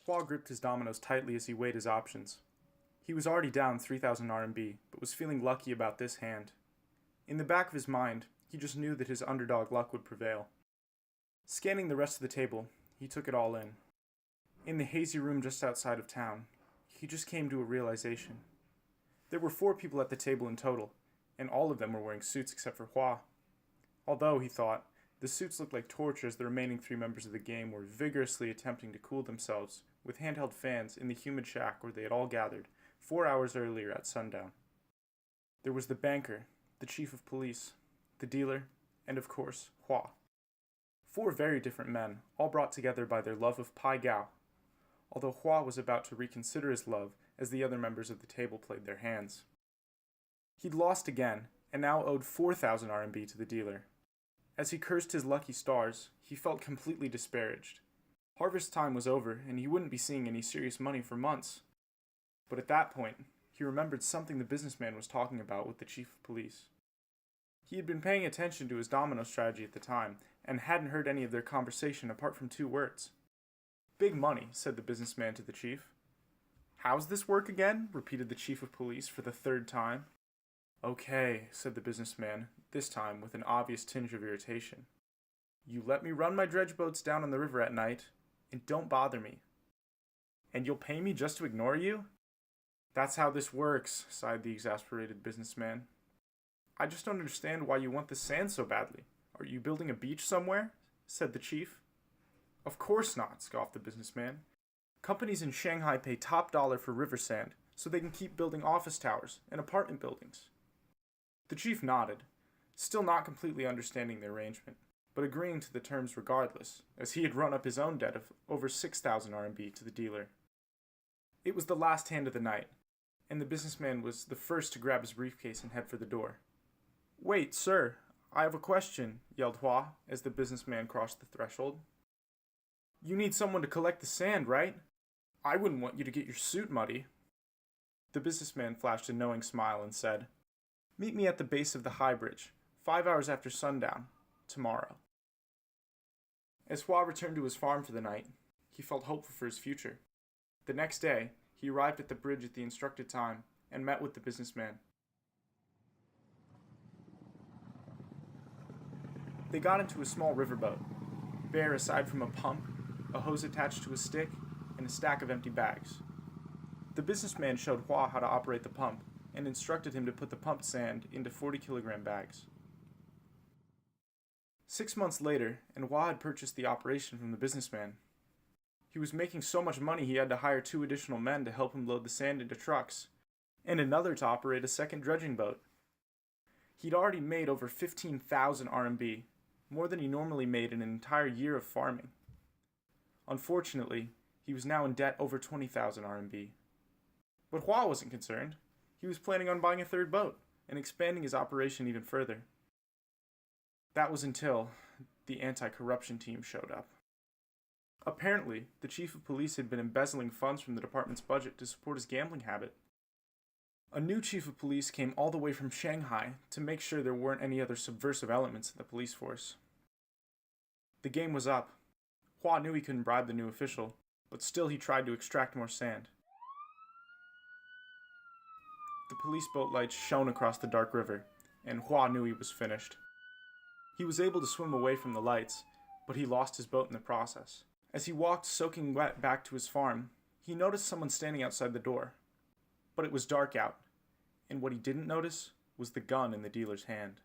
Hua gripped his dominoes tightly as he weighed his options. He was already down 3,000 RMB, but was feeling lucky about this hand. In the back of his mind, he just knew that his underdog luck would prevail. Scanning the rest of the table, he took it all in. In the hazy room just outside of town, he just came to a realization. There were 4 people at the table in total, and all of them were wearing suits except for Hua. Although, he thought, the suits looked like torture as the remaining 3 members of the game were vigorously attempting to cool themselves with handheld fans in the humid shack where they had all gathered 4 hours earlier at sundown. There was the banker, the chief of police, the dealer, and of course, Hua. 4 very different men, all brought together by their love of Pai Gao, although Hua was about to reconsider his love as the other members of the table played their hands. He'd lost again, and now owed 4,000 RMB to the dealer. As he cursed his lucky stars, he felt completely disparaged. Harvest time was over, and he wouldn't be seeing any serious money for months. But at that point, he remembered something the businessman was talking about with the chief of police. He had been paying attention to his domino strategy at the time, and hadn't heard any of their conversation apart from 2 words. "Big money," said the businessman to the chief. "How's this work again?" repeated the chief of police for the 3rd time. "Okay," said the businessman, this time with an obvious tinge of irritation. "You let me run my dredge boats down on the river at night, and don't bother me. And you'll pay me just to ignore you?" "That's how this works," sighed the exasperated businessman. "I just don't understand why you want the sand so badly. Are you building a beach somewhere?" said the chief. "Of course not," scoffed the businessman. "Companies in Shanghai pay top dollar for river sand so they can keep building office towers and apartment buildings." The chief nodded, still not completely understanding the arrangement, but agreeing to the terms regardless, as he had run up his own debt of over 6,000 RMB to the dealer. It was the last hand of the night, and the businessman was the first to grab his briefcase and head for the door. "Wait, sir, I have a question," yelled Hua as the businessman crossed the threshold. "You need someone to collect the sand, right? I wouldn't want you to get your suit muddy." The businessman flashed a knowing smile and said, "Meet me at the base of the high bridge, 5 hours after sundown, tomorrow." As Hua returned to his farm for the night, he felt hopeful for his future. The next day, he arrived at the bridge at the instructed time and met with the businessman. They got into a small riverboat, bare aside from a pump, a hose attached to a stick, and a stack of empty bags. The businessman showed Hua how to operate the pump and instructed him to put the pumped sand into 40-kilogram bags. 6 months later, and Hua had purchased the operation from the businessman. He was making so much money he had to hire 2 additional men to help him load the sand into trucks, and another to operate a second dredging boat. He'd already made over 15,000 RMB, more than he normally made in an entire year of farming. Unfortunately, he was now in debt over 20,000 RMB. But Hua wasn't concerned. He was planning on buying a 3rd boat and expanding his operation even further. That was until the anti-corruption team showed up. Apparently, the chief of police had been embezzling funds from the department's budget to support his gambling habit. A new chief of police came all the way from Shanghai to make sure there weren't any other subversive elements in the police force. The game was up. Hua knew he couldn't bribe the new official, but still he tried to extract more sand. The police boat lights shone across the dark river, and Hua knew he was finished. He was able to swim away from the lights, but he lost his boat in the process. As he walked soaking wet back to his farm, he noticed someone standing outside the door. But it was dark out, and what he didn't notice was the gun in the dealer's hand.